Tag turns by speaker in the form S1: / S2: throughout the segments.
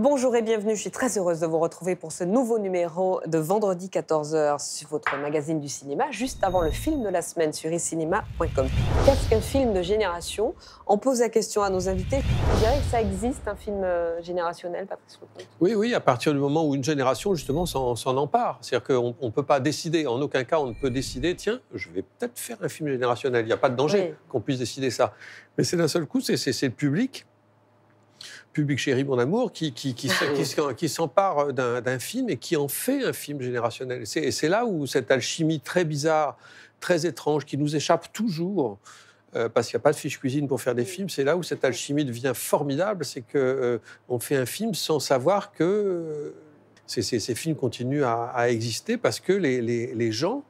S1: Bonjour et bienvenue, je suis très heureuse de vous retrouver pour ce nouveau numéro de vendredi 14h sur votre magazine du cinéma, juste avant le film de la semaine sur icinema.com. Qu'est-ce qu'un film de génération? On pose la question à nos invités. Vous diriez que ça existe, un film générationnel, Patrice Lecomte?
S2: Oui, à partir du moment où une génération, justement, s'en empare. C'est-à-dire qu'on ne peut pas décider, en aucun cas, on ne peut décider, tiens, je vais peut-être faire un film générationnel. Il n'y a pas de danger qu'on puisse décider ça. Mais c'est d'un seul coup, c'est le public chéri, mon amour, qui s'empare d'un film et qui en fait un film générationnel. Et c'est là où cette alchimie très bizarre, très étrange, qui nous échappe toujours, parce qu'il n'y a pas de fiche cuisine pour faire des films, c'est là où cette alchimie devient formidable, c'est qu'on fait un film sans savoir que ces films continuent à exister, parce que les gens,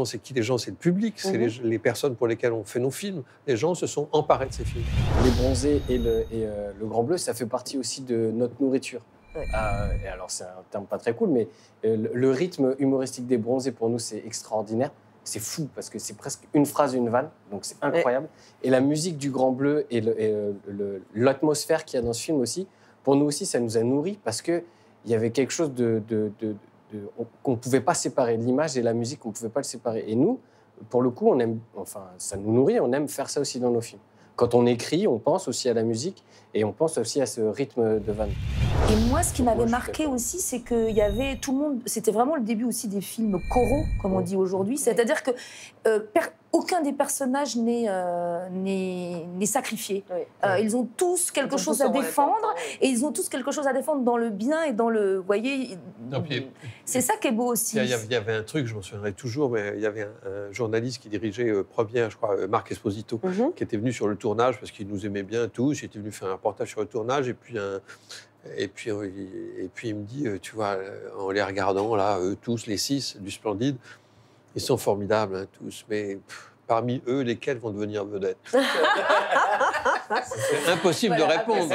S2: c'est qui? Les gens, c'est le public, c'est les personnes pour lesquelles on fait nos films. Les gens se sont emparés de ces films.
S3: Les Bronzés et le Grand Bleu, ça fait partie aussi de notre nourriture. Ouais. Et alors, c'est un terme pas très cool, mais le rythme humoristique des Bronzés, pour nous, c'est extraordinaire. C'est fou, parce que c'est presque une phrase, une vanne, donc c'est incroyable. Ouais. Et la musique du Grand Bleu et l'atmosphère qu'il y a dans ce film aussi, pour nous aussi, ça nous a nourris, parce qu'il y avait quelque chose qu'on ne pouvait pas séparer. L'image et la musique, on ne pouvait pas le séparer. Et nous, pour le coup, on aime, enfin, ça nous nourrit, on aime faire ça aussi dans nos films. Quand on écrit, on pense aussi à la musique et on pense aussi à ce rythme de vanne.
S4: Et moi, ce qui m'avait marqué aussi, c'est qu'il y avait tout le monde... C'était vraiment le début aussi des films coraux, comme on dit aujourd'hui. C'est-à-dire que aucun des personnages n'est sacrifié. Ils ont tous quelque chose à défendre, et ils ont tous quelque chose à défendre dans le bien et dans le... Vous voyez, c'est ça qui est beau aussi.
S2: Il y avait un truc, je m'en souviendrai toujours, mais il y avait un journaliste qui dirigeait Première, je crois, Marc Esposito, qui était venu sur le tournage parce qu'il nous aimait bien tous. Il était venu faire un reportage sur le tournage, et puis il me dit, tu vois, en les regardant, là, eux tous, les 6 du Splendide, ils sont formidables, hein, tous, mais parmi eux, lesquels vont devenir vedettes? C'est impossible de répondre.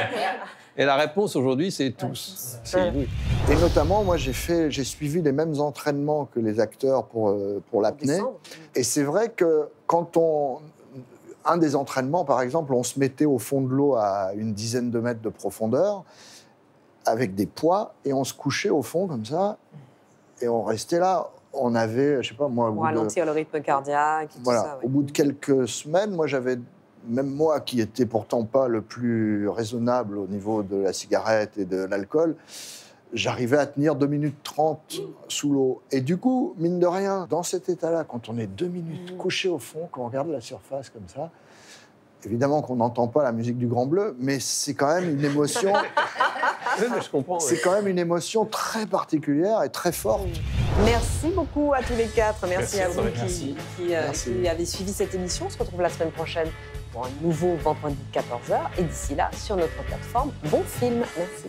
S2: Et la réponse aujourd'hui, c'est tous. C'est inouï.
S5: Et notamment, moi, j'ai suivi les mêmes entraînements que les acteurs pour l'apnée. Et c'est vrai que quand un des entraînements, par exemple, on se mettait au fond de l'eau à une dizaine de mètres de profondeur, avec des poids, et on se couchait au fond comme ça, et on restait là. On avait, je sais pas moi...
S1: Pour ralentir le rythme cardiaque,
S5: voilà,
S1: tout ça.
S5: Au bout de quelques semaines, moi j'avais, même moi qui était pourtant pas le plus raisonnable au niveau de la cigarette et de l'alcool, j'arrivais à tenir 2 minutes 30 sous l'eau. Et du coup, mine de rien, dans cet état-là, quand on est 2 minutes couché au fond, quand on regarde la surface comme ça, évidemment qu'on n'entend pas la musique du Grand Bleu, mais c'est quand même une émotion...
S2: Je comprends.
S5: C'est quand même une émotion très particulière et très forte.
S1: Merci beaucoup à tous les 4. Merci à vous qui avez suivi cette émission. On se retrouve la semaine prochaine pour un nouveau vendredi 14h. Et d'ici là, sur notre plateforme, bon film. Merci.